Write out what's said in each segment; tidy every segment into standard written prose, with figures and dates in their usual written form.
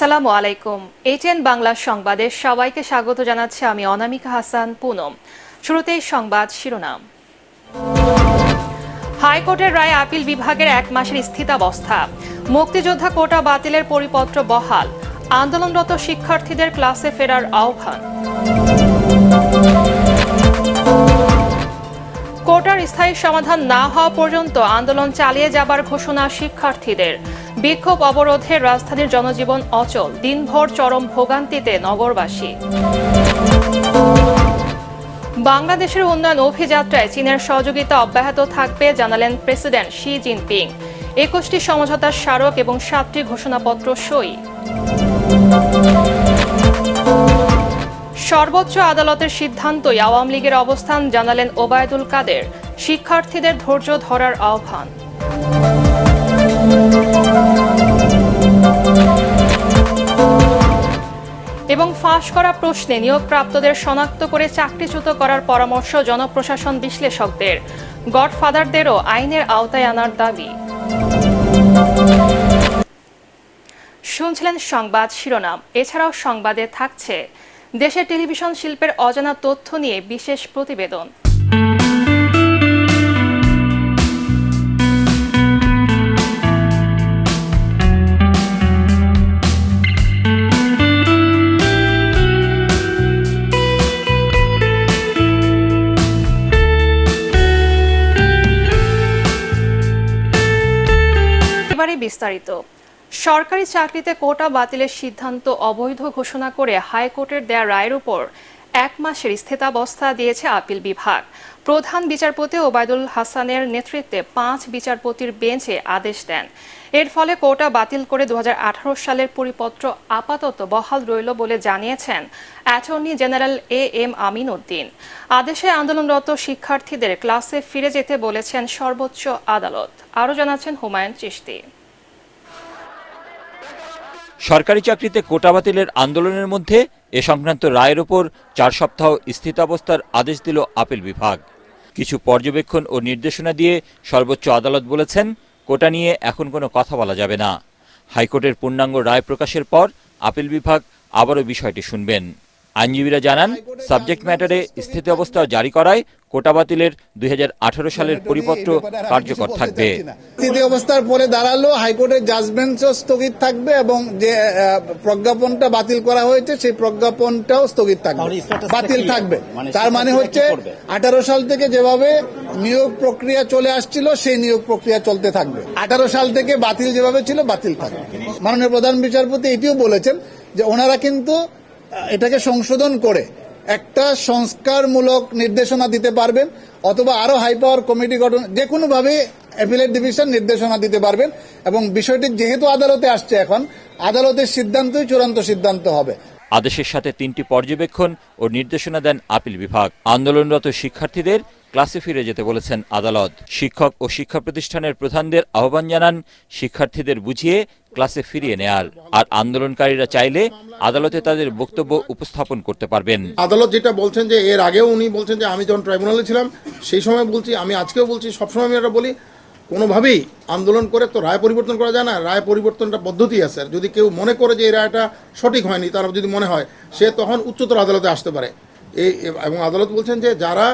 আসসালামু আলাইকুম। এটিএন বাংলা সংবাদে সবাইকে স্বাগত জানাচ্ছি আমি অনামিকা হাসান পুনম। শুরুতেই সংবাদ শিরোনাম। হাইকোর্টের রায়ে আপিল বিভাগের 1 মাসের স্থিতাবস্থা। মুক্তিযোদ্ধা কোটা বাতিলের পরিপত্র বহাল। আন্দোলনরত শিক্ষার্থীদের ক্লাসে ফেরার আহ্বান। কোটার স্থায়ী সমাধান না হওয়া পর্যন্ত আন্দোলন চালিয়ে যাবার ঘোষণা শিক্ষার্থীদের। বিক্ষোভ অবরোধে রাজধানীর জনজীবন অচল, দিনভর চরম ভোগান্তিতে নগরবাসী। বাংলাদেশের উন্নয়ন অভিযাত্রায় চীনের সহযোগিতা অব্যাহত থাকবে জানালেন প্রেসিডেন্ট শি জিনপিং। 21টি সমঝোতার স্মারক এবং 7টি ঘোষণাপত্র সই। সর্বোচ্চ আদালতের সিদ্ধান্তই আওয়ামী লীগের অবস্থান জানালেন ওবায়দুল কাদের। শিক্ষার্থীদের ধৈর্য ধরার আহ্বান। এবং ফাঁস করা প্রশ্নে নিয়োগপ্রাপ্তদের শনাক্ত করে চাকরিচ্যুত করার পরামর্শ জনপ্রশাসন বিশ্লেষকদের। গডফাদারদেরও আইনের আওতায় আনার দাবি। শুনছিলেন সংবাদ শিরোনাম। এছাড়াও সংবাদে থাকছে দেশের টেলিভিশন শিল্পের অজানা তথ্য নিয়ে বিশেষ প্রতিবেদন। এবারে বিস্তারিত। সরকারি চাকরিতে কোটা বাতিলের সিদ্ধান্ত অবৈধ ঘোষণা করে হাইকোর্টের দেয়া রায়ের উপর 1 মাসের স্থিতাবস্থা দিয়েছে আপিল বিভাগ। প্রধান বিচারপতি ওবায়দুল হাসানের নেতৃত্বে 5 বিচারপতির বেঞ্চে আদেশ দেন। এর ফলে কোটা বাতিল করে 2018 সালের পরিপত্র আপাতত বহাল রইল বলে জানিয়েছেন attorney general M Amin Uddin. আদেশে আন্দোলনরত শিক্ষার্থীদের ক্লাসে ফিরে যেতে বলেছেন সর্বোচ্চ আদালত। আরও জানাচ্ছেন হুমায়ুন চিশতি। সরকারি চাকরিতে কোটা বাতিলের আন্দোলনের মধ্যে এ সংক্রান্ত রায়ের ওপর 4 সপ্তাহ স্থিতাবস্থার আদেশ দিল আপিল বিভাগ। কিছু পর্যবেক্ষণ ও নির্দেশনা দিয়ে সর্বোচ্চ আদালত বলেছেন, কোটা নিয়ে এখন কোনো কথা বলা যাবে না। হাইকোর্টের পূর্ণাঙ্গ রায় প্রকাশের পর আপিল বিভাগ আবারও বিষয়টি শুনবেন। আইনজীবীরা জানান, সাবজেক্ট ম্যাটারে স্থিতাবস্থা জারি করায় কোটা বাতিলের 2018 সালের পরিপত্র কার্যকর থাকবে। স্থিতাবস্থার পরে দাঁড়ালো হাইকোর্টের জাজমেন্টও স্থগিত থাকবে এবং যে প্রজ্ঞাপনটা বাতিল করা হয়েছে সেই প্রজ্ঞাপনটাও স্থগিত থাকবে, বাতিল থাকবে। তার মানে হচ্ছে 18 সাল থেকে যেভাবে নিয়োগ প্রক্রিয়া চলে আসছিল সেই নিয়োগ প্রক্রিয়া চলতে থাকবে। 18 সাল থেকে বাতিল যেভাবে ছিল বাতিল থাকবে। মাননীয় প্রধান বিচারপতি এটিও বলেছেন যে ওনারা কিন্তু এটাকে সংশোধন করে একটা সংস্কারমূলক নির্দেশনা দিতে পারবেন অথবা আরো হাই পাওয়ার কমিটি গঠন, যে কোনো ভাবে অ্যাপিলেট ডিভিশন নির্দেশনা দিতে পারবেন এবং বিষয়টি যেহেতু আদালতে আসছে, এখন আদালতের সিদ্ধান্তই চূড়ান্ত সিদ্ধান্ত হবে। আদেশের সাথে 3টি পর্যবেক্ষণ ও নির্দেশনা দেন আপিল বিভাগ। আন্দোলনরত শিক্ষার্থীদের ক্লাসে ফিরে যেতে বলেছেন আদালত। শিক্ষক ও শিক্ষা প্রতিষ্ঠানের প্রধানদের আহ্বান জানান শিক্ষার্থীদের বুঝিয়ে ক্লাসে ফিরিয়ে নেয়ার। আর আন্দোলনকারীরা চাইলে আদালতে তাদের বক্তব্য উপস্থাপন করতে পারবেন। আদালত যেটা বলছেন যে এর আগেও উনি বলছেন যে আমি যখন ট্রাইব্যুনালে ছিলাম সেই সময় বলছি, আমি আজকেও বলছি, সবসময় আমি এটা বলি, কোনোভাবেই আন্দোলন করে তো রায় পরিবর্তন করা যায় না। রায় পরিবর্তনটা পদ্ধতি আছে। যদি কেউ মনে করে যে এই রায়টা সঠিক হয়নি, তার যদি মনে হয়, সে তখন উচ্চতর আদালতে আসতে পারে। এবং আদালত বলছেন যে যারা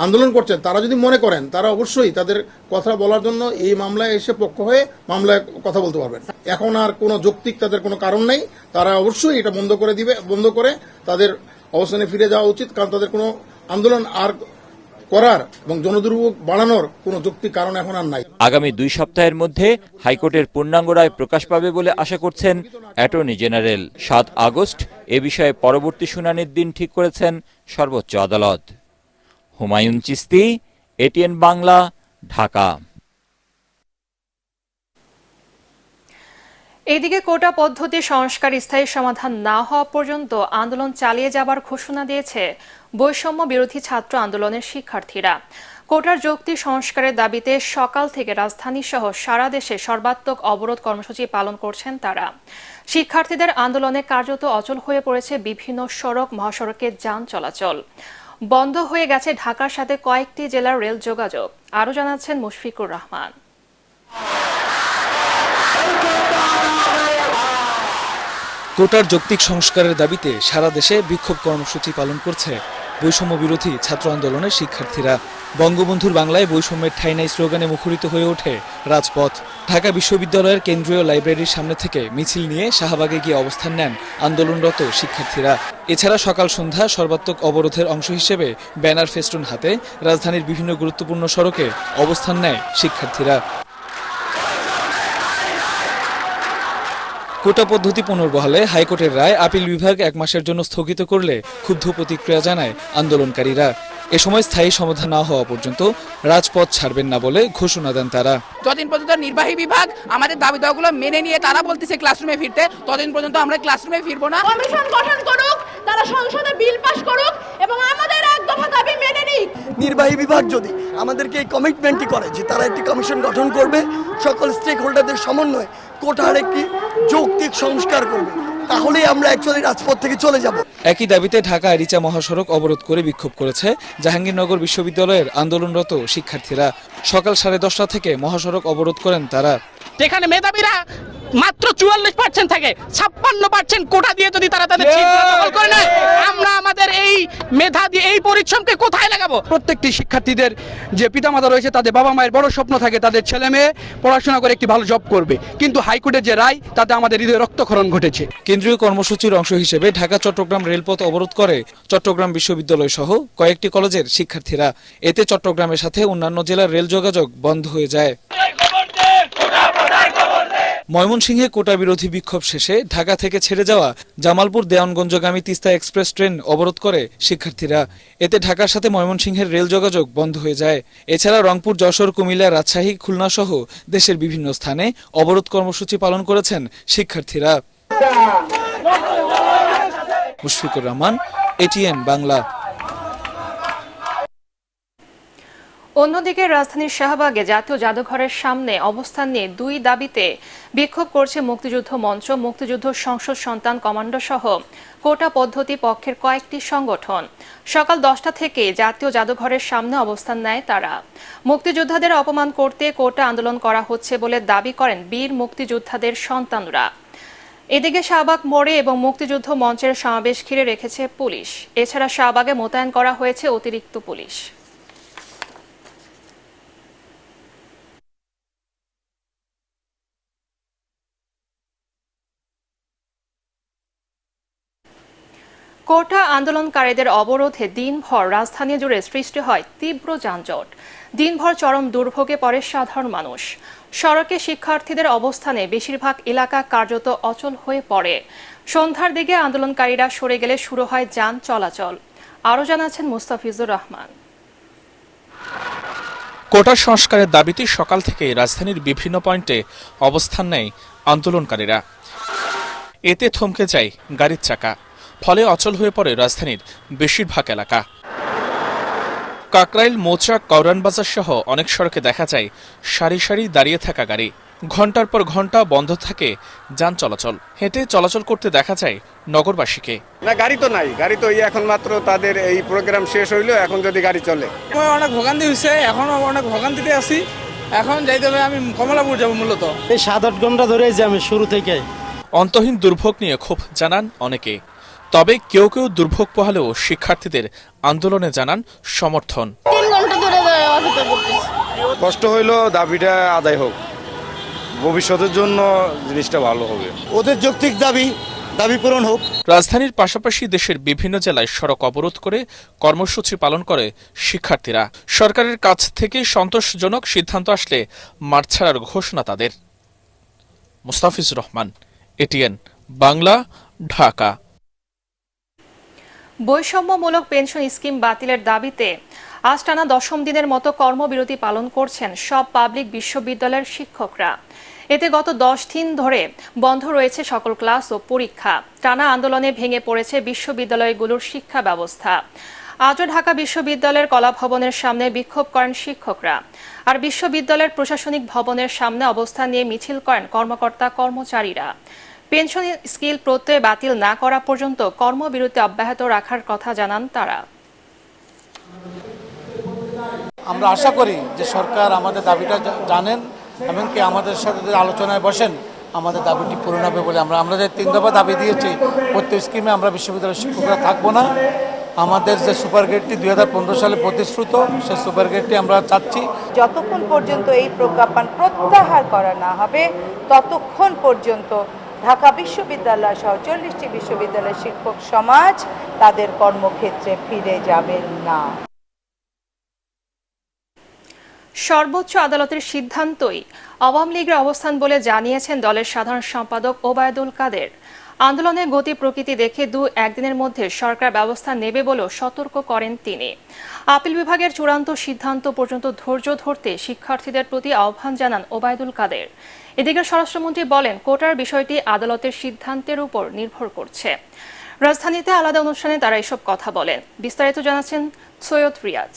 আন্দোলন করছেন তারা যদি মনে করেন, তারা অবশ্যই তাদের কথা বলার জন্য এই মামলায় এসে পক্ষ হয়ে মামলায় কথা বলতে পারবেন। এখন আর কোনো যৌক্তিক তাদের কোনো কারণ নেই, তারা অবশ্যই এটা বন্ধ করে তাদের অবস্থানে ফিরে যাওয়া উচিত, কারণ তাদের কোনো আন্দোলন আর করার এবং জনদুর্ভোগ বাড়ানোর কোনো যৌক্তিক কারণ এখন আর নাই। আগামী 2 সপ্তাহের মধ্যে হাইকোর্টের পূর্ণাঙ্গ রায় প্রকাশ পাবে বলে আশা করছেন অ্যাটর্নি জেনারেল। 7 আগস্ট এ বিষয়ে পরবর্তী শুনানির দিন ঠিক করেছেন সর্বোচ্চ আদালত। হুমায়ুন চিশতি, এটিএন বাংলা, ঢাকা। এদিকে কোটা পদ্ধতি সংস্কার স্থায়ী সমাধান না হওয়া পর্যন্ত আন্দোলন চালিয়ে যাবার ঘোষণা দিয়েছে বৈষম্য বিরোধী ছাত্র আন্দোলনের শিক্ষার্থীরা। কোটার যৌক্তিক সংস্কারের দাবিতে সকাল থেকে রাজধানী সহ সারা দেশে সর্বাত্মক অবরোধ কর্মসূচি পালন করছেন তারা। শিক্ষার্থীদের আন্দোলনে কার্যত অচল হয়ে পড়েছে বিভিন্ন সড়ক মহাসড়কের যান চলাচল। বন্ধ হয়ে গেছে ঢাকার সাথে কয়েকটি জেলার রেল যোগাযোগ। আরও জানাচ্ছেন মুশফিকুর রহমান। কোটার যৌক্তিক সংস্কারের দাবিতে সারা দেশে বিক্ষোভ কর্মসূচি পালন করছে বৈষম্য বিরোধী ছাত্র আন্দোলনের শিক্ষার্থীরা। বঙ্গবন্ধুর বাংলায় বৈষম্যের ঠাঁই নাই স্লোগানে মুখরিত হয়ে ওঠে রাজপথ। ঢাকা বিশ্ববিদ্যালয়ের কেন্দ্রীয় লাইব্রেরির সামনে থেকে মিছিল নিয়ে শাহবাগে গিয়ে অবস্থান নেন আন্দোলনরত শিক্ষার্থীরা। এছাড়া সকাল সন্ধ্যা সর্বাত্মক অবরোধের অংশ হিসেবে ব্যানার ফেস্টুন হাতে রাজধানীর বিভিন্ন গুরুত্বপূর্ণ সড়কে অবস্থান নেয় শিক্ষার্থীরা। কোটা পদ্ধতি পুনর্বহালে হাইকোর্টের রায় আপিল বিভাগ 1 মাসের জন্য স্থগিত করলে ক্ষুব্ধ প্রতিক্রিয়া জানায় আন্দোলনকারীরা। এ সময় স্থায়ী সমাধান না হওয়া পর্যন্ত রাজপথ ছাড়বেন না বলে ঘোষণা দেন তারা। যতদিন পর্যন্ত নির্বাহী বিভাগ আমাদের দাবি দাওয়াগুলো মেনে নিয়ে তারা বলতেছে ক্লাসরুমে ফিরতে, ততদিন পর্যন্ত আমরা ক্লাসরুমে ফিরবো না। কমিশন গঠন করুক, তারা সংসদে বিল পাস করুক এবং আমাদের এক দফা দাবি মেনে নিক। নির্বাহী বিভাগ যদি আমাদেরকে এই কমিটমেন্টই করে যে তারা একটি কমিশন গঠন করবে, সকল স্টেক হোল্ডারদের সমন্বয়ে কোটার একটি যৌক্তিক সংস্কার করবে, তাহলেই আমরা অ্যাকচুয়ালি রাজপথ থেকে চলে যাব। একই দাবিতে ঢাকা আরিচা মহাসড়ক অবরোধ করে বিক্ষোভ করেছে জাহাঙ্গীরনগর বিশ্ববিদ্যালয়ের আন্দোলনরত শিক্ষার্থীরা। সকাল 10:30 থেকে মহাসড়ক অবরোধ করেন তারা। যেখানে মেধাবীরা মাত্র 44% থাকে, 56% কোটা দিয়ে যদি তারা তাদের সিট দখল করে নেয়, আমরা আমাদের এই মেধা দিয়ে এই পরিশ্রমকে কোথায় লাগাবো? প্রত্যেকটি শিক্ষার্থীদের যে পিতামাতা রয়েছে তাদের বাবা মায়ের বড় স্বপ্ন থাকে তাদের ছেলে মেয়ে পড়াশোনা করে একটি ভালো জব করবে, কিন্তু হাইকোর্টের যে রায় তাতে আমাদের হৃদয়ে রক্তক্ষরণ ঘটেছে। কেন্দ্রীয় কর্মসূচির অংশ হিসেবে ঢাকা চট্টগ্রাম রেলপথ অবরোধ করে চট্টগ্রাম বিশ্ববিদ্যালয় সহ কয়েকটি কলেজের শিক্ষার্থীরা। এতে চট্টগ্রামের সাথে অন্যান্য জেলার রেল যোগাযোগ বন্ধ হয়ে যায়। ময়মনসিংহে কোটা বিরোধী বিক্ষোভ শেষে ঢাকা থেকে ছেড়ে যাওয়া জামালপুর দেওয়ানগঞ্জগামী তিস্তা এক্সপ্রেস ট্রেন অবরোধ করে শিক্ষার্থীরা। এতে ঢাকার সাথে ময়মনসিংহের রেল যোগাযোগ বন্ধ হয়ে যায়। এছাড়া রংপুর, যশোর, কুমিল্লা, রাজশাহী, খুলনা সহ দেশের বিভিন্ন স্থানে অবরোধ কর্মসূচি পালন করেছেন শিক্ষার্থীরা। মুশফিকুর রহমান, এটিএন বাংলা। অন্যদিকে রাজধানীর শাহবাগে জাতীয় জাদুঘরের সামনে অবস্থান নিয়ে 2 দাবিতে বিক্ষোভ করছে মুক্তিযুদ্ধ মঞ্চ, মুক্তিযুদ্ধ সংসদ সন্তান কমান্ডো সহ কোটা পদ্ধতি পক্ষের কয়েকটি সংগঠন। সকাল 10টা থেকে জাতীয় জাদুঘরের সামনে অবস্থান নেয় তারা। মুক্তিযোদ্ধাদের অপমান করতে কোটা আন্দোলন করা হচ্ছে বলে দাবি করেন বীর মুক্তিযোদ্ধাদের সন্তানরা। এদিকে শাহবাগ মোড়ে এবং মুক্তিযুদ্ধ মঞ্চের সমাবেশ ঘিরে রেখেছে পুলিশ। এছাড়া শাহবাগে মোতায়েন করা হয়েছে অতিরিক্ত পুলিশ। কোটা আন্দোলনকারীদের অবরোধে দিনভর রাজধানী জুড়ে সৃষ্টি হয় তীব্র যানজট। দিনভর চরম দুর্ভোগে পড়ে সাধারণ মানুষ। সড়কে শিক্ষার্থীদের অবস্থানে বেশিরভাগ এলাকা কার্যত অচল হয়ে পড়ে। সন্ধ্যার দিকে আন্দোলনকারীরা সরে গেলে শুরু হয় যান চলাচল। আরও জানাচ্ছেন মুস্তাফিজুর রহমান। কোটা সংস্কারের দাবিতে সকাল থেকে রাজধানীর বিভিন্ন পয়েন্টে অবস্থান নেয় আন্দোলনকারীরা। এতে থমকে যায় গাড়ির চাকা, ফলে অচল হয়ে পড়ে রাজধানীর বেশিরভাগ এলাকা। কাকরাইল, মৌচাক, কাউরানবাজার সহ অনেক সড়কে দেখা যায় সারি সারি দাঁড়িয়ে থাকা গাড়ি। ঘন্টার পর ঘন্টা বন্ধ থাকে যান চলাচল। হেঁটে চলাচল করতে দেখা যায় নগরবাসীকে। না, গাড়ি তো নাই, গাড়ি তো এখন মাত্র তাদের এই প্রোগ্রাম শেষ হইলো, এখন যদি গাড়ি চলে। অনেক ভোগান্তি হয়েছে, এখনো অনেক ভোগান্তিতে আছি। এখন যাইতে হবে, আমি কমলাপুর যাব মূলত। এই 7-8 ঘন্টা ধরে যে আমি শুরু থেকে। অন্তহীন দুর্ভোগ নিয়ে ক্ষোভ জানান অনেকে, তবে কেউ কেউ দুর্ভোগ পোহালেও শিক্ষার্থীদের আন্দোলনে জানান সমর্থন। 3 ঘন্টা ধরে অপেক্ষা করতেছি। কষ্ট হইলো, দাবিটা আদায় হোক, ভবিষ্যতের জন্য জিনিসটা ভালো হবে। ওদের যৌক্তিক দাবি পূরণ হোক। রাজধানীর পাশাপাশি দেশের বিভিন্ন জেলায় সড়ক অবরোধ করে কর্মসূচি পালন করে শিক্ষার্থীরা। সরকারের কাছ থেকে সন্তোষজনক সিদ্ধান্ত আসলে মাঠ ছাড়ার ঘোষণা তাদের। মুস্তাফিজুর রহমান, এটিএন বাংলা, ঢাকা। বৈষম্যমূলক পেনশন স্কিম বাতিলের দাবিতে আজ টানা 10ম দিনের মতো কর্মবিরতি পালন করছেন সব পাবলিক বিশ্ববিদ্যালয়ের শিক্ষকরা। এতে গত 10 দিন ধরে বন্ধ রয়েছে সকল ক্লাস ও পরীক্ষা। টানা আন্দোলনে ভেঙে পড়েছে বিশ্ববিদ্যালয়গুলোর শিক্ষা ব্যবস্থা। আজও ঢাকা বিশ্ববিদ্যালয়ের কলা ভবনের সামনে বিক্ষোভ করেন শিক্ষকরা। আর বিশ্ববিদ্যালয়ের প্রশাসনিক ভবনের সামনে অবস্থান নিয়ে মিছিল করেন কর্মকর্তা কর্মচারীরা। পেনশন স্কিল প্রত্যয় বাতিল না করা পর্যন্ত কর্মবিরতি অব্যাহত রাখার কথা জানান তারা। আমরা আশা করি যে সরকার আমাদের দাবিটা জানেন এবং কি আমাদের সাথে আলোচনায় বসেন আমাদের দাবিটি পূরণ হবে বলে আমরা যে 3 দফা দাবি দিয়েছি, প্রত্যেক স্কিমে আমরা বিশ্ববিদ্যালয়ের শিক্ষকরা থাকবো না। আমাদের যে সুপার গ্রেডটি 2015 সালে প্রতিশ্রুত, সেই সুপার গ্রেডটি আমরা চাচ্ছি। যতক্ষণ পর্যন্ত এই প্রজ্ঞাপন প্রত্যাহার করা না হবে ততক্ষণ পর্যন্ত ঢাকা বিশ্ববিদ্যালয় সহ 40টি বিশ্ববিদ্যালয়ের শিক্ষক সমাজ তাদের কর্মক্ষেত্রে ফিরে যাবেন না। সর্বোচ্চ আদালতের সিদ্ধান্তই আওয়ামী লীগের অবস্থান বলে জানিয়েছেন দলের সাধারণ সম্পাদক ওবায়দুল কাদের। আন্দোলনের গতি প্রকৃতি দেখে 2-1 দিনের মধ্যে সরকার ব্যবস্থা নেবে বলেও সতর্ক করেন তিনি। আপিল বিভাগের চূড়ান্ত সিদ্ধান্ত পর্যন্ত ধৈর্য ধরতে শিক্ষার্থীদের প্রতি আহ্বান জানান ওবায়দুল কাদের। এদিকে স্বরাষ্ট্রমন্ত্রী বলেন, কোটার বিষয়টি আদালতের সিদ্ধান্তের উপর নির্ভর করছে। রাজধানীতে আলাদা অনুষ্ঠানে তারা এসব কথা বলেন। বিস্তারিত জানাচ্ছেন সৈয়দ রিয়াজ।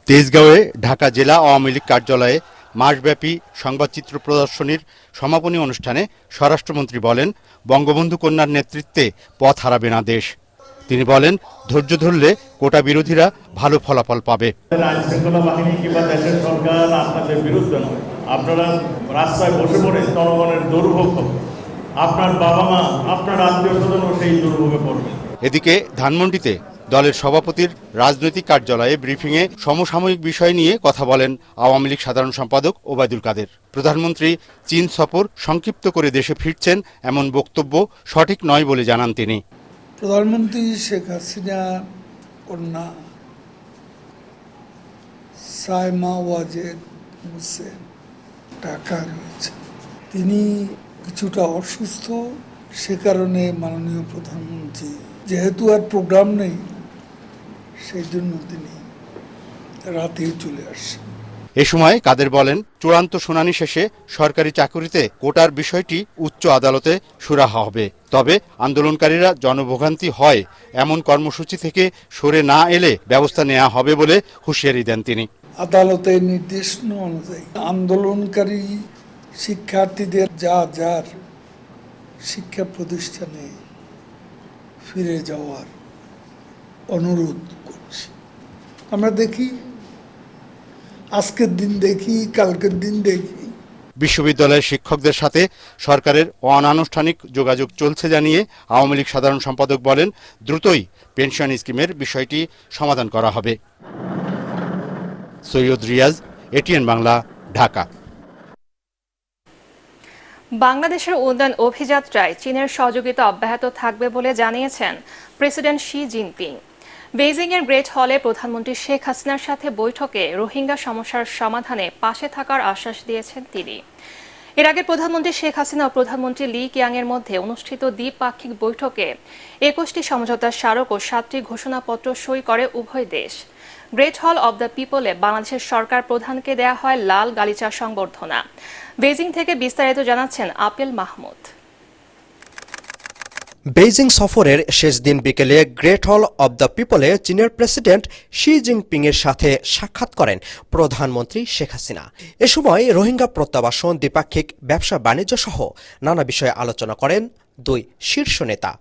তেজগাঁওয়ে ঢাকা জেলা আওয়ামী লীগ কার্যালয়ে মাসব্যাপী সংবাদচিত্র প্রদর্শনীর সমাপনী অনুষ্ঠানে স্বরাষ্ট্রমন্ত্রী বলেন, বঙ্গবন্ধু কন্যার নেতৃত্বে পথ হারাবে না দেশ। তিনি বলেন, ধৈর্য ধরলে কোটা বিরোধীরা ভালো ফলাফল পাবে। আইনশৃঙ্খলা বাহিনী কিংবা দেশের সরকার আপনাদের বিরুদ্ধে নয়, আপনারা রাস্তায় বসে পড়ে জনগণের দুর্ভোগ, আপনার বাবা মা, আপনার আত্মীয় স্বজনও সেই দুর্ভোগে পড়বে। এদিকে ধানমন্ডিতে দলের সভাপতির রাজনৈতিক কার্যালয়ে ব্রিফিংয়ে সমসাময়িক বিষয় নিয়ে কথা বলেন আওয়ামী লীগ সাধারণ সম্পাদক ওবায়দুল কাদের। প্রধানমন্ত্রী চীন সফর সংক্ষিপ্ত করে দেশে ফিরছেন এমন বক্তব্য সঠিক নয় বলে জানান তিনি। প্রধানমন্ত্রী শেখ হাসিনা কন্যা সাইমা ওয়াজেদ হোসেন ঢাকা রয়েছে। তিনি কিছুটা অসুস্থ, সে কারণে মাননীয় প্রধানমন্ত্রী যেহেতু আর প্রোগ্রাম নেই, সেই জন্য তিনি রাতেই চলে আসেন। এ সময় কাদের বলেন, চূড়ান্ত শুনানি শেষে সরকারি চাকুরিতে কোটার বিষয়টি উচ্চ আদালতে সুরাহা হবে। তবে আন্দোলনকারীরা জনভোগান্তি হয় এমন কর্মসূচি থেকে সরে না এলে ব্যবস্থা নেওয়া হবে বলে হুঁশিয়ারি দেন তিনি। আদালতের নির্দেশনা অনুযায়ী আন্দোলনকারী শিক্ষার্থীদের যার শিক্ষা প্রতিষ্ঠানে ফিরে যাওয়ার অনুরোধ করছি। আমরা দেখি, আজকের দিন দেখি, কালকের দিন দেখি। বিশ্ববিদ্যালয়ের শিক্ষকদের সাথে সরকারের অনানুষ্ঠানিক যোগাযোগ চলছে জানিয়ে আওয়ামী লীগ সাধারণ সম্পাদক বলেন, দ্রুতই পেনশন স্কিমের বিষয়টি সমাধান করা হবে। সৈয়দ রিয়াজ, এটিএন বাংলা, ঢাকা। বাংলাদেশের উন্নয়ন অভিযাত্রায় চীনের সহযোগিতা অব্যাহত থাকবে বলে জানিয়েছেন প্রেসিডেন্ট শি জিনপিং। বেইজিংয়ের গ্রেট হলে প্রধানমন্ত্রী শেখ হাসিনার সাথে বৈঠকে রোহিঙ্গা সমস্যার সমাধানে পাশে থাকার আশ্বাস দিয়েছেন তিনি। এর আগে প্রধানমন্ত্রী শেখ হাসিনা ও প্রধানমন্ত্রী লি কিয়াংয়ের মধ্যে অনুষ্ঠিত দ্বিপাক্ষিক বৈঠকে 21টি সমঝোতার স্মারক ও 7টি ঘোষণাপত্র সই করে উভয় দেশ। গ্রেট হল অব দ্য পিপলে বাংলাদেশের সরকার প্রধানকে দেয়া হয় লাল গালিচা সংবর্ধনা। বেইজিং থেকে বিস্তারিত জানাচ্ছেন আপিল মাহমুদ। বেইজিং সফরের শেষ দিন বিকেলে গ্রেট হল অব দ্য পিপলে চীনের প্রেসিডেন্ট শি জিনপিং এর সাথে সাক্ষাৎ করেন প্রধানমন্ত্রী শেখ হাসিনা। এ সময় রোহিঙ্গা প্রত্যাবাসন, দ্বিপাক্ষিক ব্যবসা বাণিজ্য সহ নানা বিষয়ে আলোচনা করেন দুই শীর্ষ নেতা।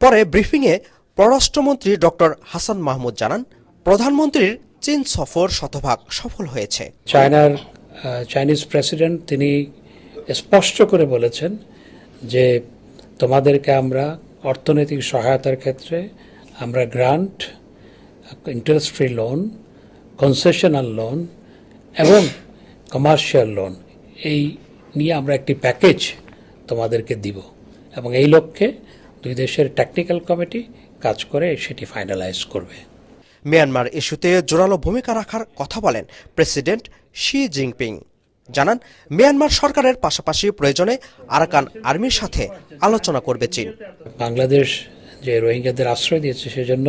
পরে ব্রিফিংয়ে পররাষ্ট্রমন্ত্রী ডক্টর হাসান মাহমুদ জানান, প্রধানমন্ত্রীর চীন সফর শতভাগ সফল হয়েছে। চাইনিজ প্রেসিডেন্ট তিনি স্পষ্ট করে বলেছেন যে তোমাদেরকে আমরা অর্থনৈতিক সহায়তার ক্ষেত্রে আমরা grant, interest free loan, concessional loan এবং কমার্শিয়াল লোন এই নিয়ে আমরা একটি প্যাকেজ তোমাদেরকে দিব এবং এই লক্ষ্যে দুই দেশের টেকনিক্যাল কমিটি কাজ করে সেটি ফাইনালাইজ করবে। মিয়ানমার ইস্যুতে জোরালো ভূমিকা রাখার কথা বলেন প্রেসিডেন্ট শি জিনপিং। জানান, মিয়ানমার সরকারের পাশাপাশি প্রয়োজনে আরাকান আর্মির সাথে আলোচনা করবে চীন। বাংলাদেশ যে রোহিঙ্গাদের আশ্রয় দিয়েছে সেজন্য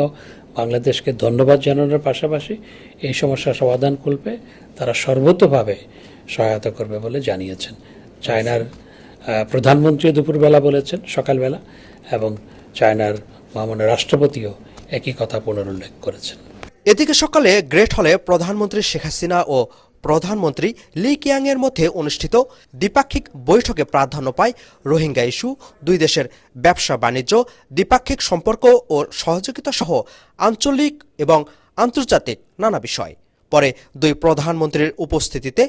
বাংলাদেশকে ধন্যবাদ জানানোর পাশাপাশি এই সমস্যার সমাধান করবে তারা সর্বতোভাবে সহায়তা করবে বলে জানিয়েছেন। চায়নার প্রধানমন্ত্রী দুপুরবেলা বলেছেন, সকালবেলা, এবং চায়নার মাননীয় রাষ্ট্রপতিও একই কথা পুনরুল্লেখ করেছেন। এদিকে সকালে গ্রেট হলে প্রধানমন্ত্রী শেখ হাসিনা ও প্রধানমন্ত্রী লি কিয়াংয়ের মধ্যে অনুষ্ঠিত দ্বিপাক্ষিক বৈঠকে প্রাধান্য পায় রোহিঙ্গা ইস্যু, দুই দেশের ব্যবসা বাণিজ্য, দ্বিপাক্ষিক সম্পর্ক ও সহযোগিতা সহ আঞ্চলিক এবং আন্তর্জাতিক নানা বিষয়। পরে দুই প্রধানমন্ত্রীর উপস্থিতিতে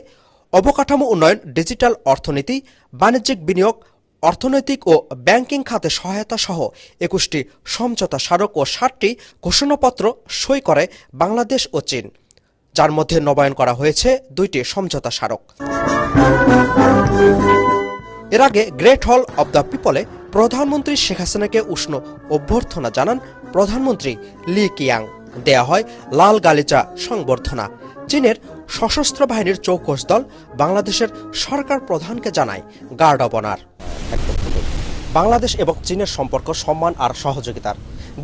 অবকাঠামো উন্নয়ন, ডিজিটাল অর্থনীতি, বাণিজ্যিক বিনিয়োগ, অর্থনৈতিক ও ব্যাংকিং খাতে সহায়তা সহ 21টি সমঝোতা স্মারক ও 60টি ঘোষণাপত্র সই করে বাংলাদেশ ও চীন, যার মধ্যে নবায়ন করা হয়েছে 2টি সমঝোতা স্মারক। এর আগে গ্রেট হল অব দ্য পিপলে প্রধানমন্ত্রী শেখ হাসিনাকে উষ্ণ অভ্যর্থনা জানান প্রধানমন্ত্রী লি কিয়াং। দেয়া হয় লাল গালিচা সংবর্ধনা। চীনের সশস্ত্র বাহিনীর চৌকস দল বাংলাদেশের সরকার প্রধানকে জানায় গার্ড অব অনার। বাংলাদেশ এবং চীনের সম্পর্ক সম্মান আর সহযোগিতার।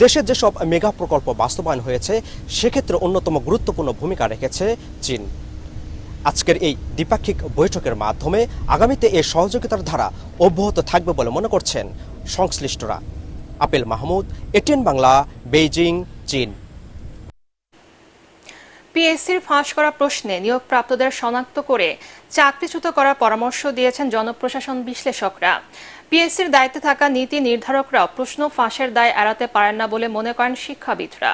দেশে যেসব মেগা প্রকল্প বাস্তবায়ন হয়েছে সেক্ষেত্রে অন্যতম গুরুত্বপূর্ণ ভূমিকা রেখেছে চীন। আজকের এই দ্বিপাক্ষিক বৈঠকের মাধ্যমে আগামীতে এই সহযোগিতার ধারা অব্যাহত থাকবে বলে মনে করছেন সংশ্লিষ্টরা। Appeal Mahmud, ATN Bangla, Beijing, চীন। পিএসসির ফাঁস করা প্রশ্নে নিয়োগপ্রাপ্তদের শনাক্ত করে চাকরিচ্যুত করার পরামর্শ দিয়েছেন জনপ্রশাসন বিশ্লেষকরা। পিএসসির দায়িত্বে থাকা নীতি নির্ধারকরাও প্রশ্ন ফাঁসের দায় এড়াতে পারেন না বলে মনে করেন শিক্ষাবিদরা।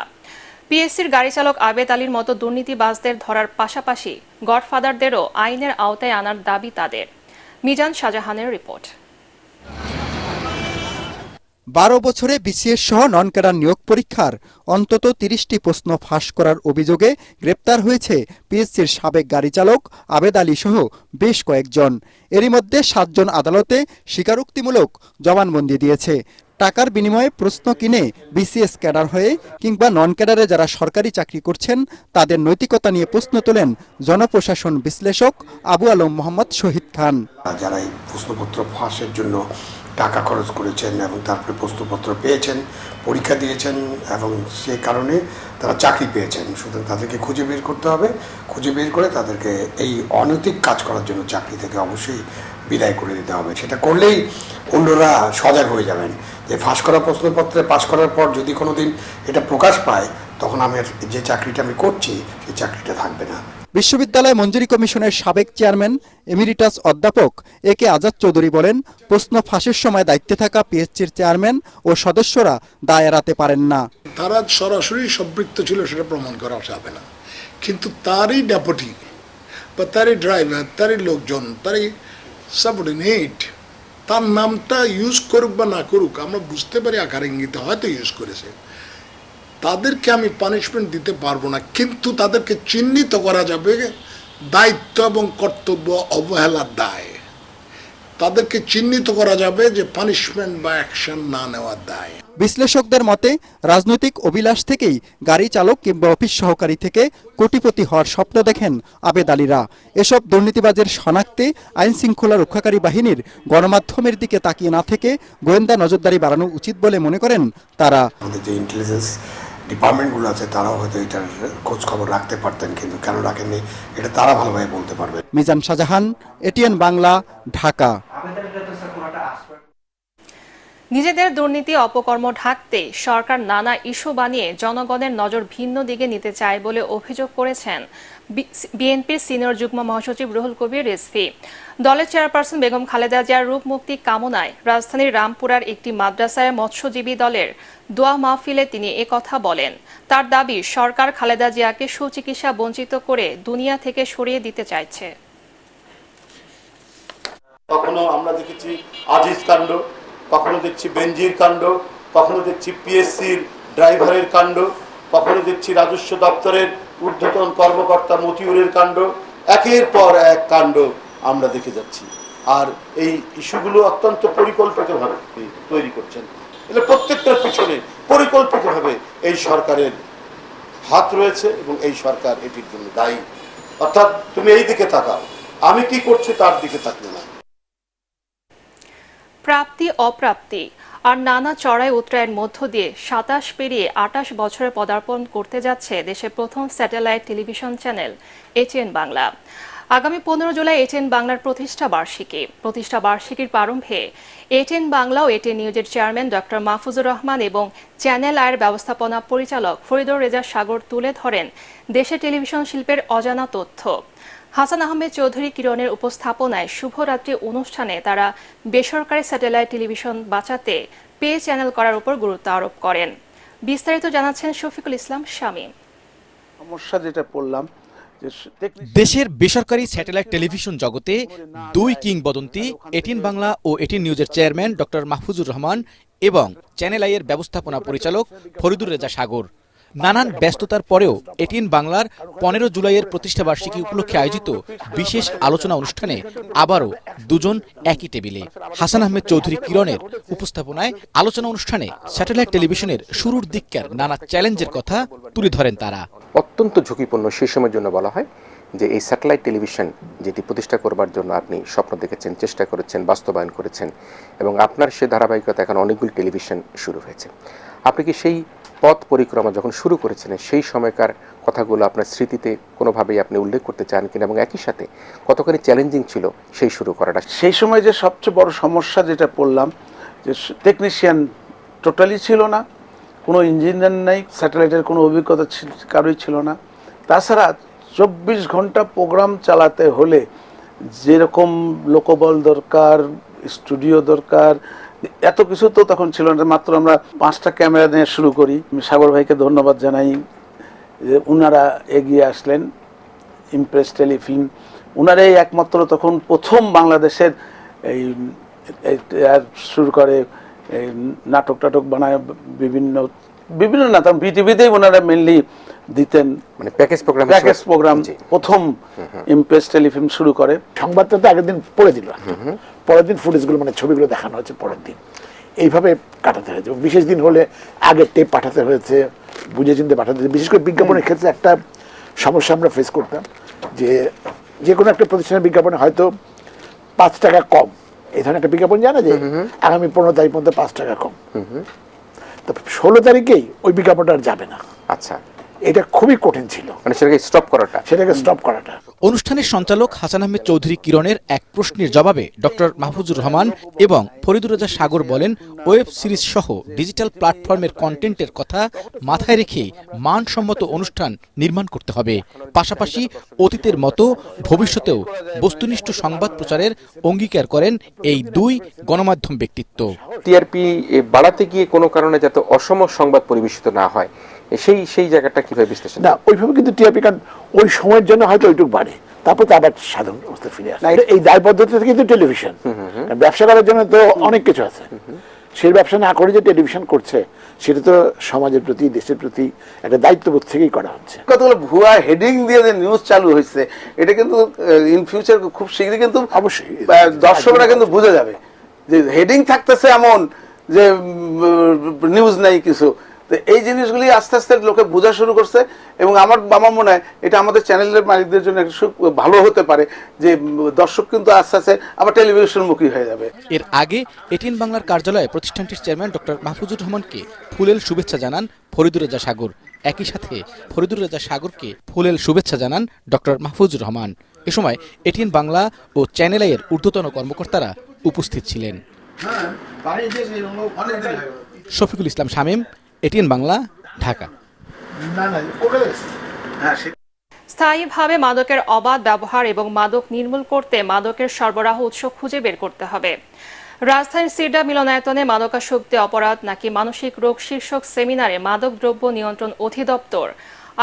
পিএসসির গাড়ি চালক আবেদ আলীর মতো দুর্নীতিবাজদের ধরার পাশাপাশি গডফাদারদেরও আইনের আওতায় আনার দাবি তাদের। মিজান শাহজাহানের রিপোর্ট। 12 বছরে বিসিএস সহ নন ক্যাডার নিয়োগ পরীক্ষার অন্তত 30টি প্রশ্ন ফাঁস করার অভিযোগে গ্রেপ্তার হয়েছে পিএসসির সাবেক গাড়ি চালক আবেদ আলী সহ বেশ কয়েকজন। এরই মধ্যে 7 জন আদালতে স্বীকারোক্তিমূলক জবানবন্দি দিয়েছে। টাকার বিনিময়ে প্রশ্ন কিনে বিসিএস ক্যাডার হয়ে কিংবা নন ক্যাডারে যারা সরকারি চাকরি করছেন তাদের নৈতিকতা নিয়ে প্রশ্ন তোলেন জনপ্রশাসন বিশ্লেষক আবু আলম মোহাম্মদ শহীদ খান। যারা এই প্রশ্নপত্র ফাঁসের জন্য টাকা খরচ করেছেন এবং তারপরে প্রশ্নপত্র পেয়েছেন, পরীক্ষা দিয়েছেন এবং সেই কারণে তারা চাকরি পেয়েছেন, সুতরাং তাদেরকে খুঁজে বের করতে হবে। খুঁজে বের করে তাদেরকে এই অনৈতিক কাজ করার জন্য চাকরি থেকে অবশ্যই বিদায় করে দিতে হবে। সেটা করলেই অন্যরা সজাগ হয়ে যাবেন যে ফাঁস করা প্রশ্নপত্রে পাশ করার পর যদি কোনোদিন এটা প্রকাশ পায় তখন আমার যে চাকরিটা আমি করছি সেই চাকরিটা থাকবে না। বিশ্ববিদ্যালয় মঞ্জুরি কমিশনের সাবেক চেয়ারম্যান এমিরিটাস অধ্যাপক একে আজাদ চৌধুরী বলেন, প্রশ্ন ফাঁসের সময় দায়িত্বে থাকা পিএসসির চেয়ারম্যান ও সদস্যরা দায় এড়াতে পারেন না। তারা সরাসরি সম্পৃক্ত ছিল সেটা প্রমাণ করা যাবে না, কিন্তু তারই ডেপুটি বা তারই ড্রাইভার, তারই লোকজন, তারই সাবঅর্ডিনেট, তার নামটা ইউজ করুক বা না করুক আমরা বুঝতে পারি আকার ইঙ্গিতে হয়তো ইউজ করেছে, তাদেরকে আমি পানিশমেন্ট দিতে পারবো না, কিন্তু তাদেরকে চিহ্নিত করা যাবে দায়িত্ব এবং কর্তব্য অবহেলার দায়। তাদেরকে চিহ্নিত করা যাবে যে পানিশমেন্ট বা অ্যাকশন না নেওয়ার দায়। বিশ্লেষকদের মতে রাজনৈতিক অভিলাষ থেকেই গাড়ি চালক কিংবা অফিস সহকারী থেকে কোটিপতি হওয়ার স্বপ্ন দেখেন আবেদ আলীরা। এসব দুর্নীতিবাজের শনাক্তে আইন শৃঙ্খলা রক্ষাকারী বাহিনীর গণমাধ্যমের দিকে তাকিয়ে না থেকে গোয়েন্দা নজরদারি বাড়ানো উচিত বলে মনে করেন তারা। আমাদের যে ইন্টেলিজেন্স ডিপার্টমেন্টগুলো আছে তারাও হয়তো এটার খোঁজ খবর রাখতে পারতেন, কিন্তু কেন রাখেননি এটা তারা ভালোভাবে বলতে পারবে। মিজান শাহজাহান, এটিএন বাংলা, ঢাকা। নিজেদের দুর্নীতি অপকর্ম ঢাকতে সরকার নানা ইস্যু বানিয়ে জনগণের নজর ভিন্ন দিকে নিতে চায় বলে অভিযোগ করেছেন বিএনপির সিনিয়র যুগ্ম মহাসচিব রুহুল কবির রিজভী। দলের চেয়ারপারসন বেগম খালেদা জিয়ার রূপ মুক্তি কামনায় রাজধানীর রামপুরার একটি মাদ্রাসায় মৎস্যজীবী দলের দোয়া মাহফিলে তিনি একথা বলেন। তার দাবি, সরকার খালেদা জিয়াকে সুচিকিৎসা বঞ্চিত করে দুনিয়া থেকে সরিয়ে দিতে চাইছে। কখনো আমরা দেখেছি আজিজ কাণ্ড, কখনো দেখছি বেনজির কাণ্ড, কখনো দেখছি পিএসসির ড্রাইভারের কাণ্ড, কখনো দেখছি রাজস্ব দপ্তরের ঊর্ধ্বতন কর্মকর্তা মতিউরের কাণ্ড। একের পর এক কাণ্ড আমরা দেখে যাচ্ছি। আর এই ইস্যুগুলো অত্যন্ত পরিকল্পিতভাবে তৈরি করছেন। এগুলো প্রত্যেকটার পিছনে পরিকল্পিতভাবে এই সরকারের হাত রয়েছে এবং এই সরকার এটির জন্য দায়ী। অর্থাৎ তুমি এই দিকে তাকাও, আমি কি করছি তার দিকে তাকলে না। প্রাপ্তি অপ্রাপ্তি আর নানা চড়াই উতরাইয়ের মধ্য দিয়ে 27 পেরিয়ে 28 বছরে পদার্পণ করতে যাচ্ছে দেশের প্রথম satellite television channel ATN Bangla. আগামী 15 জুলাই এটিএন বাংলার প্রতিষ্ঠা বার্ষিকীর প্রারম্ভে এটিএন বাংলা ও এটিএন নিউজের চেয়ারম্যান ডক্টর মাহফুজুর রহমান এবং চ্যানেল আয়ের ব্যবস্থাপনা পরিচালক ফরিদুর রেজা সাগর তুলে ধরেন দেশের টেলিভিশন শিল্পের অজানা তথ্য। হাসান আহমেদ চৌধুরী কিরণের উপস্থাপনায় শুভরাত্রি অনুষ্ঠানে তারা বেসরকারি স্যাটেলাইট টেলিভিশন বাঁচাতে পে চ্যানেল করার উপর গুরুত্ব আরোপ করেন। বিস্তারিত জানাচ্ছেন শফিকুল ইসলাম শামীম। সমস্যা যেটা পড়লাম দেশের বেসরকারি স্যাটেলাইট টেলিভিশন জগতে দুই কিংবদন্তি এটিএন বাংলা ও এটিএন নিউজের চেয়ারম্যান ডক্টর মাহফুজুর রহমান এবং চ্যানেল আই এর ব্যবস্থাপনা পরিচালক ফরিদুর রেজা সাগর নানান ব্যস্ততার পরেও এটিএন বাংলার 15 জুলাইয়ের প্রতিষ্ঠাবার্ষিকী উপলক্ষে আয়োজিত বিশেষ আলোচনা অনুষ্ঠানে আবারও দুজন একই টেবিলে। হাসান আহমেদ চৌধুরী কিরণের উপস্থাপনায় আলোচনা অনুষ্ঠানে স্যাটেলাইট টেলিভিশনের শুরুর দিককার নানা চ্যালেঞ্জের কথা তুলে ধরেন তারা। অত্যন্ত ঝুঁকিপূর্ণ সেই সময়ের জন্য বলা হয় যে এই স্যাটেলাইট টেলিভিশন যেটি প্রতিষ্ঠা করবার জন্য আপনি স্বপ্ন দেখেছেন, চেষ্টা করেছেন, বাস্তবায়ন করেছেন এবং আপনার সে ধারাবাহিকতা এখন অনেকগুলি টেলিভিশন শুরু হয়েছে। আপনি কি সেই পথ পরিক্রমা যখন শুরু করেছিলেন সেই সময়কার কথাগুলো আপনার স্মৃতিতে কোনোভাবেই আপনি উল্লেখ করতে চান কিনা এবং একই সাথে কতখানি চ্যালেঞ্জিং ছিল সেই শুরু করাটা? সেই সময় যে সবচেয়ে বড় সমস্যা যেটা পড়লাম যে টেকনিশিয়ান টোটালি ছিল না, কোনো ইঞ্জিনিয়ার নেই, স্যাটেলাইটের কোনো অভিজ্ঞতা কারোই ছিল না। তাছাড়া 24 ঘন্টা প্রোগ্রাম চালাতে হলে যেরকম লোকবল দরকার, স্টুডিও দরকার, এত কিছু তো তখন ছিল না। মাত্র আমরা 5টা ক্যামেরা নিয়ে শুরু করি। সাগর ভাইকে ধন্যবাদ জানাই যে উনারা এগিয়ে আসলেন, ইমপ্রেস টেলিফিল্ম উনারাই একমাত্র তখন প্রথম বাংলাদেশের এই শুরু করে নাটক টাটক বানায় বিভিন্ন না, তখন বিটিভিতেই ওনারা মেনলি দিতেন, মানে প্যাকেজ প্রোগ্রাম প্রথম ইমপ্রেস টেলিফিল্ম শুরু করে। সংবাদটা তো আগের দিন পড়ে দিল, পরের দিন ফুটেজগুলো মানে ছবিগুলো দেখানো হচ্ছে পরের দিন, এইভাবে কাটাতে হয়েছে। বিশেষ দিন হলে আগের টেপ পাঠাতে হয়েছে, বুঝে চিনতে পাঠাতে হয়েছে। বিশেষ করে বিজ্ঞাপনের ক্ষেত্রে একটা সমস্যা আমরা ফেস করতাম যে কোনো একটা প্রতিষ্ঠানের বিজ্ঞাপনে হয়তো 5 টাকা কম, এই ধরনের একটা বিজ্ঞাপন জানা যে আগামী 15 তারিখ মধ্যে 5 টাকা কম, তো 16 তারিখেই ওই বিজ্ঞাপনটা আর যাবে না। আচ্ছা, এটা খুবই কঠিন ছিল, মানে সেটাকে স্টপ করাটা। অনুষ্ঠানের সঞ্চালক হাসান আহমেদ চৌধুরী কিরণের এক প্রশ্নের জবাবে ডক্টর মাহফুজুর রহমান এবং ফরিদুর রেজা সাগর বলেন, ওয়েব সিরিজ সহ ডিজিটাল প্ল্যাটফর্মের কন্টেন্টের কথা মাথায় রেখে মানসম্মত অনুষ্ঠান নির্মাণ করতে হবে। পাশাপাশি অতীতের মতো ভবিষ্যতেও বস্তুনিষ্ঠ সংবাদ প্রচারের অঙ্গীকার করেন এই দুই গণমাধ্যম ব্যক্তিত্ব। টিআরপি বাড়াতে গিয়ে কোনো কারণে যাতে অসম সংবাদ পরিবেশিত না হয়, সেই জায়গাটা কিভাবে বিশ্লেষণ? না, ওইভাবে কিন্তু টিআরপি, কারণ ওই সময়ের জন্য হয়তো ওইটুকু বাড়ে, তারপর তো আবার সাধারণ অবস্থা ফিরে আসে। এই দায়বদ্ধতা কিন্তু টেলিভিশন, ব্যবসা করার জন্য তো অনেক কিছু আছে, সেই ব্যবসা না করে যে টেলিভিশন করছে সেটা তো সমাজের প্রতি, দেশের প্রতি একটা দায়িত্ববোধ থেকেই করা হচ্ছে। কতগুলো ভুয়া হেডিং দিয়ে যে নিউজ চালু হয়েছে, এটা কিন্তু ইন ফিউচার খুব শীঘ্রই কিন্তু অবশ্যই দর্শকরা কিন্তু বুঝে যাবে যে হেডিং থাকতেছে এমন যে নিউজ নাই কিছু। তো এই জিনিসগুলি আস্তে আস্তে লোকে বোঝা শুরু করছে এবং আমার মনে হয় এটা আমাদের চ্যানেলের মালিকদের জন্য একটা ভালো হতে পারে যে দর্শক কিন্তু আস্তে আস্তে আবার টেলিভিশনমুখী হয়ে যাবে। এর আগে এটিএন বাংলার কার্যালয়ে প্রতিষ্ঠানটির চেয়ারম্যান ডক্টর মাহফুজুর রহমানকে ফুলেল শুভেচ্ছা জানান ফরিদুর রেজা সাগর। একই সাথে ফরিদুর রেজা সাগরকে ফুলেল শুভেচ্ছা জানান ডক্টর মাহফুজুর রহমান। এ সময় এটিএন বাংলা ও চ্যানেল আই এর ঊর্ধ্বতন কর্মকর্তারা উপস্থিত ছিলেন। শফিকুল ইসলাম শামীম, এটিএন বাংলা, ঢাকা। স্থায়ীভাবে মাদকের অবাধ ব্যবহার এবং মাদক নির্মূল করতে মাদকের সরবরাহ উৎস খুঁজে বের করতে হবে। রাজধানীর সিরডা মিলনায়তনে মাদকাসক্তি অপরাধ নাকি মানসিক রোগ শীর্ষক সেমিনারে মাদক দ্রব্য নিয়ন্ত্রণ অধিদপ্তর,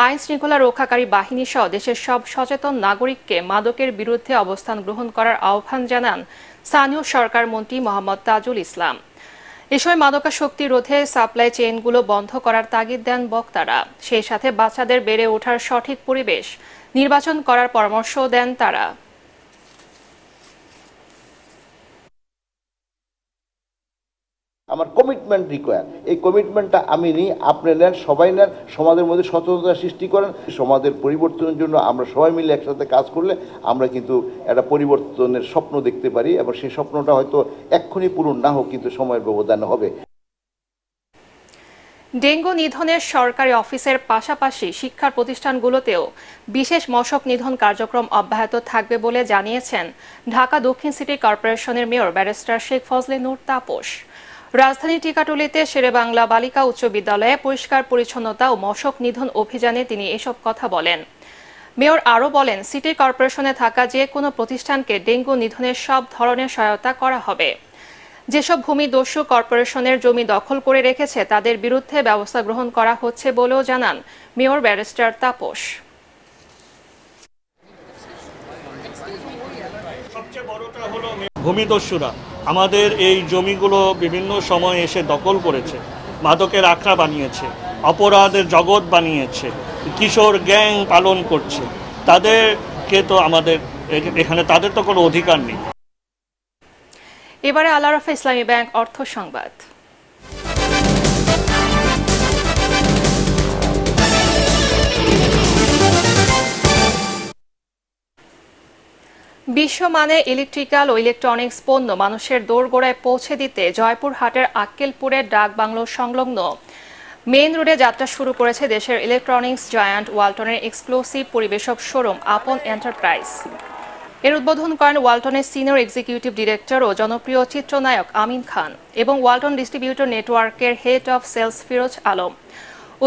আইন শৃঙ্খলা রক্ষাকারী বাহিনী সহ দেশের সব সচেতন নাগরিককে মাদকের বিরুদ্ধে অবস্থান গ্রহণ করার আহ্বান জানান স্থানীয় সরকার মন্ত্রী মোহাম্মদ তাজুল ইসলাম। এ সময় মাদকাসক্তি রোধে সাপ্লাই চেইনগুলো বন্ধ করার তাগিদ দেন বক্তারা। সেই সাথে বাচ্চাদের বেড়ে ওঠার সঠিক পরিবেশ নির্বাচন করার পরামর্শ দেন তারা। আমার কমিটমেন্ট রিকোয়ার, এই কমিটমেন্টটা আমি নিই, আপনি নেন, সবাই নেন, সমাজের মধ্যে সচেতনতা সৃষ্টি করেন। সমাজের পরিবর্তনের জন্য আমরা সবাই মিলে একসাথে কাজ করলে আমরা কিন্তু একটা পরিবর্তনের স্বপ্ন দেখতে পারি এবং সেই স্বপ্নটা হয়তো এক্ষুনি পূরণ না হোক, কিন্তু সময়ের ব্যবধানে হবে। ডেঙ্গু নিধনের সরকারি অফিসের পাশাপাশি শিক্ষার প্রতিষ্ঠানগুলোতেও বিশেষ মশক নিধন কার্যক্রম অব্যাহত থাকবে বলে জানিয়েছেন ঢাকা দক্ষিণ সিটি কর্পোরেশনের মেয়র ব্যারিস্টার শেখ ফজলে নূর তাপস। রাজধানী টিকাটুলিতে শেরেবাংলা বালিকা উচ্চ বিদ্যালয়ে পরিষ্কার পরিচ্ছন্নতা ও মশক নিধন অভিযানে তিনি এসব কথা বলেন। মেয়র আরও বলেন, সিটি কর্পোরেশনে থাকা যে কোনো প্রতিষ্ঠানকে ডেঙ্গু নিধনের সব ধরনের সহায়তা করা হবে। যেসব ভূমিদস্যু কর্পোরেশনের জমি দখল করে রেখেছে তাদের বিরুদ্ধে ব্যবস্থা গ্রহণ করা হচ্ছে বলেও জানান মেয়র ব্যারিস্টার তাপস। ভূমিদস্যুরা আমাদের এই জমিগুলো বিভিন্ন সময় এসে দখল করেছে, মাদকের আখড়া বানিয়েছে, অপরাধের জগৎ বানিয়েছে, কিশোর গ্যাং পালন করছে। তাদেরকে তো আমাদের এখানে তাদের তো কোনো অধিকার নেই। এবারে আল আরাফা ইসলামী ব্যাংক অর্থ সংবাদ। বিশ্বমানের ইলেকট্রিক্যাল ও ইলেকট্রনিক্স পণ্য মানুষের দোরগোড়ায় পৌঁছে দিতে জয়পুরহাটের আক্কেলপুরের ডাকবাংলো সংলগ্ন মেইন রোডে যাত্রা শুরু করেছে দেশের ইলেকট্রনিক্স জায়ান্ট ওয়ালটনের এক্সক্লুসিভ পরিবেশক শোরুম আপন এন্টারপ্রাইজ। এর উদ্বোধন করেন ওয়ালটনের সিনিয়র এক্সিকিউটিভ ডিরেক্টর ও জনপ্রিয় চিত্রনায়ক আমিন খান এবং ওয়ালটন ডিস্ট্রিবিউটর নেটওয়ার্কের head of sales Firoz Alam.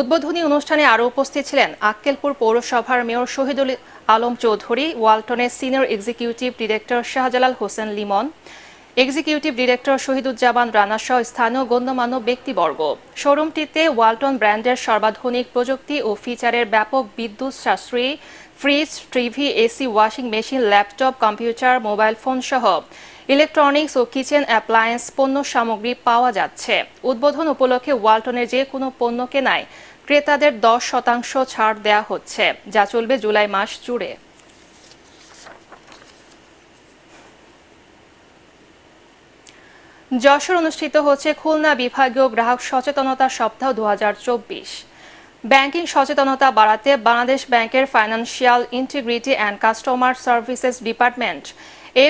উদ্বোধনী অনুষ্ঠানে আরও উপস্থিত ছিলেন আক্কেলপুর পৌরসভার মেয়র শহীদুল আলম চৌধুরী, ওয়ালটনের senior executive director Shahjalal Hossain Limon, executive director Shahiduzzaman Rana সহ স্থানীয় গণ্যমান্য ব্যক্তিবর্গ। শোরুমটিতে ওয়ালটন ব্র্যান্ডের সর্বাধুনিক প্রযুক্তি ও ফিচারের ব্যাপক বিদ্যুৎ সাশ্রয়ী fridge, TV, AC, washing machine, laptop, computer, mobile phone সহ ইলেকট্রনিক্স ও কিচেন অ্যাপ্লায়েন্স পণ্য সামগ্রী পাওয়া যাচ্ছে। উদ্বোধন উপলক্ষে ওয়ালটনের যে কোনো পণ্য কেনায় ক্রেতাদের 10% ছাড় দেওয়া হচ্ছে, যা চলবে জুলাই মাস জুড়ে। যশোর অনুষ্ঠিত হচ্ছে খুলনা বিভাগীয় গ্রাহক সচেতনতা সপ্তাহ 2024। ব্যাংকিং সচেতনতা বাড়াতে বাংলাদেশ ব্যাংকের financial integrity and customer services department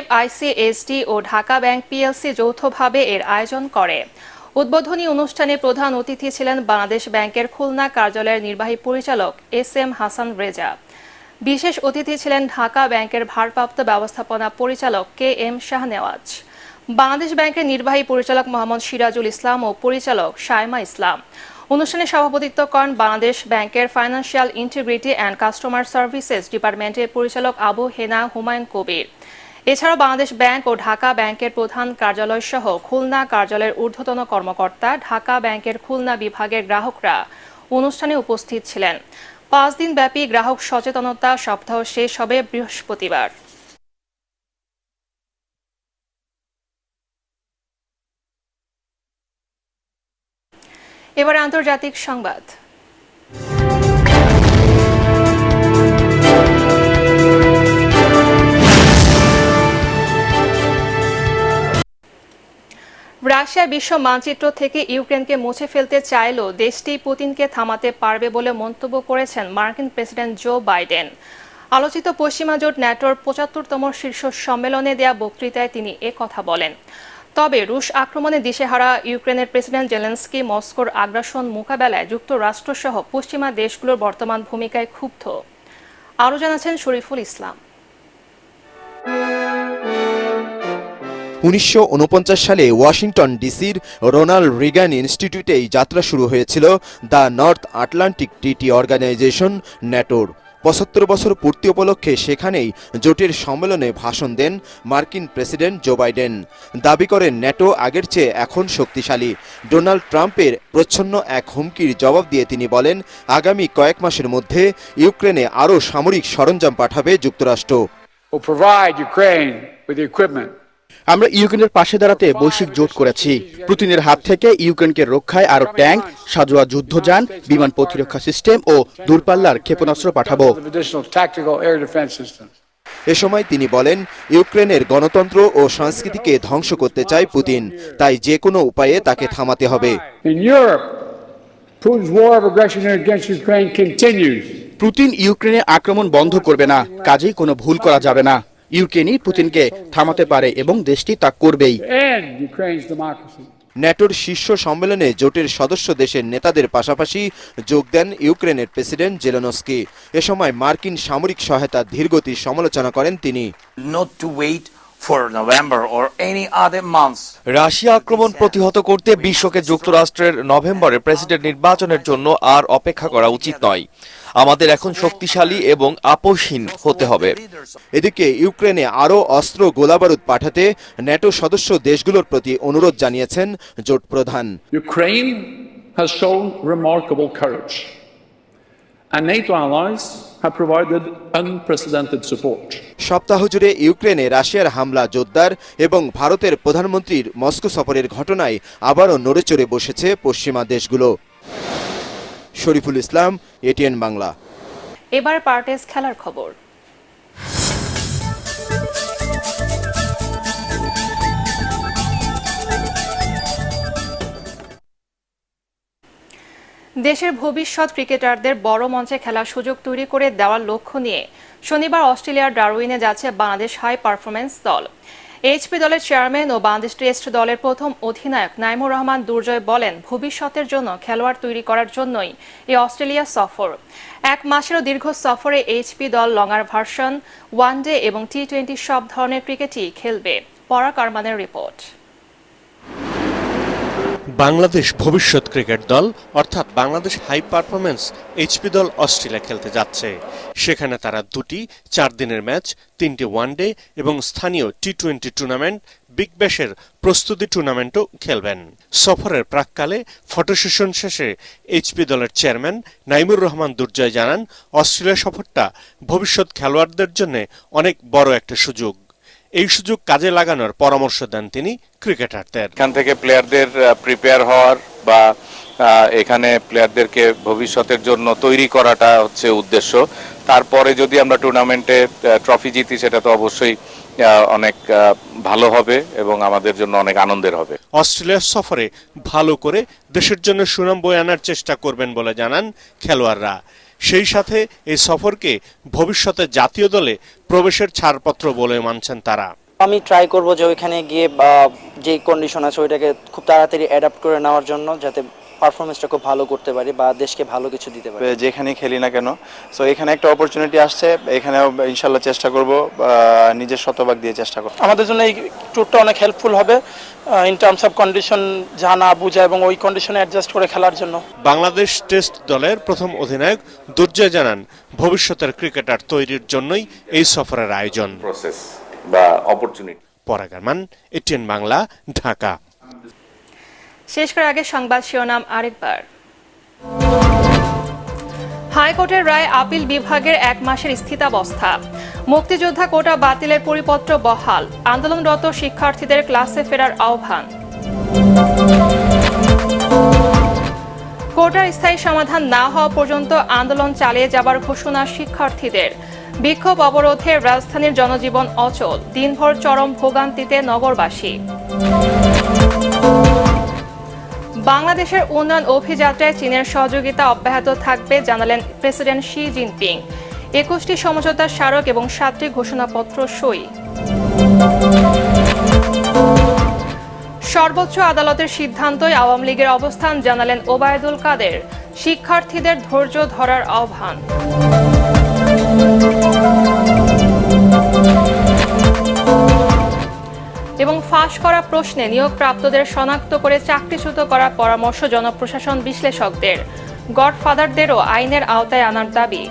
FICSD ও ঢাকা ব্যাংক PLC যৌথভাবে এর আয়োজন করে। উদ্বোধনী অনুষ্ঠানে প্রধান অতিথি ছিলেন বাংলাদেশ ব্যাংকের খুলনা কার্যালয়ের নির্বাহী পরিচালক SM হাসান রেজা। বিশেষ অতিথি ছিলেন ঢাকা ব্যাংকের ভারপ্রাপ্ত ব্যবস্থাপনা পরিচালক KM শাহনেওয়াজ, বাংলাদেশ ব্যাংকের নির্বাহী পরিচালক মোহাম্মদ সিরাজুল ইসলাম ও পরিচালক শাইমা ইসলাম। অনুষ্ঠানে সভাপতিত্ব করেন বাংলাদেশ ব্যাংকের financial integrity and customer services ডিপার্টমেন্টের পরিচালক আবু হেনা হুমায়ুন কবির। এছাড়াও বাংলাদেশ ব্যাংক ও ঢাকা ব্যাংকের প্রধান কার্যালয় সহ খুলনা কার্যালয়ের ঊর্ধ্বতন কর্মকর্তা, ঢাকা ব্যাংকের খুলনা বিভাগের গ্রাহকরা অনুষ্ঠানে উপস্থিত ছিলেন। 5 দিনব্যাপী গ্রাহক সচেতনতা সপ্তাহ শেষ হবে বৃহস্পতিবার। এবার আন্তর্জাতিক সংবাদ। রাশিয়া বিশ্ব মানচিত্র থেকে ইউক্রেনকে মুছে ফেলতে চাইলেও দেশটি পুতিনকে থামাতে পারবে বলে মন্তব্য করেছেন মার্কিন প্রেসিডেন্ট জো বাইডেন। আলোচিত পশ্চিমা জোট ন্যাটোর 75তম শীর্ষ সম্মেলনে দেয়া বক্তৃতায় তিনি কথা বলেন। তবে রুশ আক্রমণে দিশেহারা ইউক্রেনের প্রেসিডেন্ট জেলেনস্কি মস্কোর আগ্রাসন মোকাবেলায় যুক্তরাষ্ট্রসহ পশ্চিমা দেশগুলোর বর্তমান ভূমিকায় ক্ষুব্ধ। আরও জানাচ্ছেন শরীফুল ইসলাম। 1949 সালে ওয়াশিংটন ডিসির রোনাল্ড রিগান ইনস্টিটিউটেই যাত্রা শুরু হয়েছিল the North Atlantic Treaty Organization ন্যাটোর। 75 বছর পূর্তি উপলক্ষে সেখানেই জোটের সম্মেলনে ভাষণ দেন মার্কিন প্রেসিডেন্ট জো বাইডেন। দাবি করেন ন্যাটো আগের চেয়ে এখন শক্তিশালী। ডোনাল্ড ট্রাম্পের প্রচ্ছন্ন এক হুমকির জবাব দিয়ে তিনি বলেন, আগামী কয়েক মাসের মধ্যে ইউক্রেনে আরও সামরিক সরঞ্জাম পাঠাবে যুক্তরাষ্ট্র। আমরা ইউক্রেনের পাশে দাঁড়াতে বৈশ্বিক জোট করেছি। পুতিনের হাত থেকে ইউক্রেনকে রক্ষায় আরো ট্যাঙ্ক, সাজোয়া যুদ্ধযান, বিমান প্রতিরক্ষা সিস্টেম ও দূরপাল্লার ক্ষেপণাস্ত্র পাঠাবো। এ সময় তিনি বলেন, ইউক্রেনের গণতন্ত্র ও সংস্কৃতিকে ধ্বংস করতে চায় পুতিন, তাই যে কোনো উপায়ে তাকে থামাতে হবে। পুতিন ইউক্রেনে আক্রমণ বন্ধ করবে না, কাজেই কোনো ভুল করা যাবে না। ইউক্রেনই পুতিনকে থামাতে পারে এবং দেশটি তা করবেই। ন্যাটোর শীর্ষ সম্মেলনে জোটের সদস্য দেশের নেতাদের পাশাপাশি যোগ দেন ইউক্রেনের প্রেসিডেন্ট জেলেনস্কি। এ সময় মার্কিন সামরিক সহায়তার ধীরগতির সমালোচনা করেন তিনি। রাশিয়া আক্রমণ প্রতিহত করতে বিশ্বকে যুক্তরাষ্ট্রের নভেম্বরে প্রেসিডেন্ট নির্বাচনের জন্য আর অপেক্ষা করা উচিত নয়। আমাদের এখন শক্তিশালী এবং আপোষহীন হতে হবে। এদিকে ইউক্রেনে আরও অস্ত্র গোলাবারুদ পাঠাতে ন্যাটো সদস্য দেশগুলোর প্রতি অনুরোধ জানিয়েছেন জোট প্রধান। Ukraine has shown remarkable courage, and NATO allies have provided unprecedented support. সপ্তাহ জুড়ে ইউক্রেনে রাশিয়ার হামলা জোরদার এবং ভারতের প্রধানমন্ত্রীর মস্কো সফরের ঘটনায় আবারও নড়েচড়ে বসেছে পশ্চিমা দেশগুলো। শরীফুল ইসলাম, এটিএন বাংলা। এবার পার্টেস খেলার খবর। দেশের ভবিষ্যৎ ক্রিকেটারদের বড় মঞ্চে খেলার সুযোগ তৈরি করে দেওয়ার লক্ষ্য নিয়ে শনিবার অস্ট্রেলিয়ার ডারউইনে যাচ্ছে বাংলাদেশ হাই পারফরম্যান্স দল। এইচপি দলের চেয়ারম্যান ও বাংলাদেশ টেস্ট দলের প্রথম অধিনায়ক নাইমুর রহমান দুর্জয় বলেন, ভবিষ্যতের জন্য খেলোয়াড় তৈরি করার জন্যই এই অস্ট্রেলিয়া সফর। 1 মাসেরও দীর্ঘ সফরে এইচপি দল লঙ্গার ভার্সন, ওয়ানডে এবং টি-20 সব ধরনের ক্রিকেটই খেলবে। পরাগ আরমানের রিপোর্ট। বাংলাদেশ ভবিষ্যৎ ক্রিকেট দল অর্থাৎ বাংলাদেশ হাই পারফরম্যান্স এইচপি দল অস্ট্রেলিয়া খেলতে যাচ্ছে। সেখানে তারা 2টি 4 দিনের ম্যাচ, 3টি ওয়ানডে এবং স্থানীয় টি-20 টুর্নামেন্ট বিগ ব্যাশের প্রস্তুতি টুর্নামেন্টও খেলবেন। সফরের প্রাক্কালে ফটো সেশন শেষে এইচপি দলের চেয়ারম্যান নাইমুর রহমান দুর্জয় জানান, অস্ট্রেলিয়া সফরটা ভবিষ্যৎ খেলোয়াড়দের জন্য অনেক বড় একটা সুযোগ। এই সুযোগ কাজে লাগানোর পরামর্শ দেন তিনি ক্রিকেটারদের। এখান থেকে প্লেয়ারদের প্রিপেয়ার হওয়ার বা এখানে প্লেয়ারদেরকে ভবিষ্যতের জন্য তৈরি করাটা হচ্ছে উদ্দেশ্য। তারপরে যদি আমরা টুর্নামেন্টে ট্রফি জিতি সেটা তো অবশ্যই অনেক ভালো হবে এবং আমাদের জন্য অনেক আনন্দের হবে। অস্ট্রেলিয়ার সফরে ভালো করে দেশের জন্য সুনাম বয়ে আনার চেষ্টা করবেন বলে জানান খেলোয়াড়রা। সেই সাথে এই সফরকে ভবিষ্যতে জাতীয় দলে প্রবেশের ছাড়পত্র বলে মানছেন তারা। আমি ট্রাই করব যে ওইখানে গিয়ে যে কন্ডিশন আছে ওইটাকে খুব তাড়াতাড়ি অ্যাডাপ্ট করে নেওয়ার জন্য, যাতে পারফরমেন্সটা খুব ভালো করতে পারি বা দেশকে ভালো কিছু দিতে পারি। যেখানে খেলি না কেন, সো এখানে একটা অপরচুনিটি আসছে, এখানেও ইনশাল্লাহ চেষ্টা করব, নিজের শতভাগ দিয়ে চেষ্টা করব। আমাদের জন্য এই ট্যুরটা অনেক হেল্পফুল হবে ইন টার্মস অফ কন্ডিশন জানা বুঝা এবং ওই কন্ডিশনে অ্যাডজাস্ট করে খেলার জন্য। বাংলাদেশ টেস্ট দলের প্রথম অধিনায়ক দুর্জয় জানান, ভবিষ্যতের ক্রিকেটার তৈরির জন্যই এই সফরের আয়োজন। প্রসেস বা অপরচুনিটি। পরাগ আরমান, এটিএন বাংলা, ঢাকা। শেষ করার আগে সংবাদ শিরোনাম আরেকবার। হাইকোর্টের রায় আপিল বিভাগের 1 মাসের স্থিতাবস্থা। মুক্তিযোদ্ধা কোটা বাতিলের পরিপত্র বহাল। আন্দোলনরত শিক্ষার্থীদের ক্লাসে ফেরার আহ্বান। কোটার স্থায়ী সমাধান না হওয়া পর্যন্ত আন্দোলন চালিয়ে যাবার ঘোষণা শিক্ষার্থীদের। বিক্ষোভ অবরোধে রাজধানীর জনজীবন অচল। দিনভর চরম ভোগান্তিতে নগরবাসী। বাংলাদেশের উন্নয়ন অভিযাত্রায় চীনের সহযোগিতা অব্যাহত থাকবে জানালেন প্রেসিডেন্ট শি জিনপিং। 21টি সমঝোতা স্মারক এবং 7টি ঘোষণাপত্র সই। সর্বোচ্চ আদালতের সিদ্ধান্তই আওয়ামী লীগের অবস্থান জানালেন ওবায়দুল কাদের। শিক্ষার্থীদের ধৈর্য ধরার আহ্বান। এবং ফাঁস করা প্রশ্নে নিয়োগপ্রাপ্তদের শনাক্ত করে চাকরিচ্যুত করার পরামর্শ জনপ্রশাসন বিশ্লেষকদের। গডফাদারদেরও আইনের আওতায় আনার দাবি।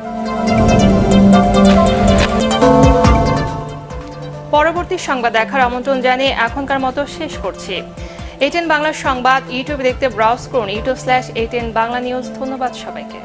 পরবর্তী সংবাদ দেখার আমন্ত্রণ জানিয়ে এখনকার মতো শেষ করছি। এটিএন বাংলার সংবাদ ইউটিউবে দেখতে ব্রাউজ করুন youtube/ATN বাংলা নিউজ। ধন্যবাদ সবাইকে।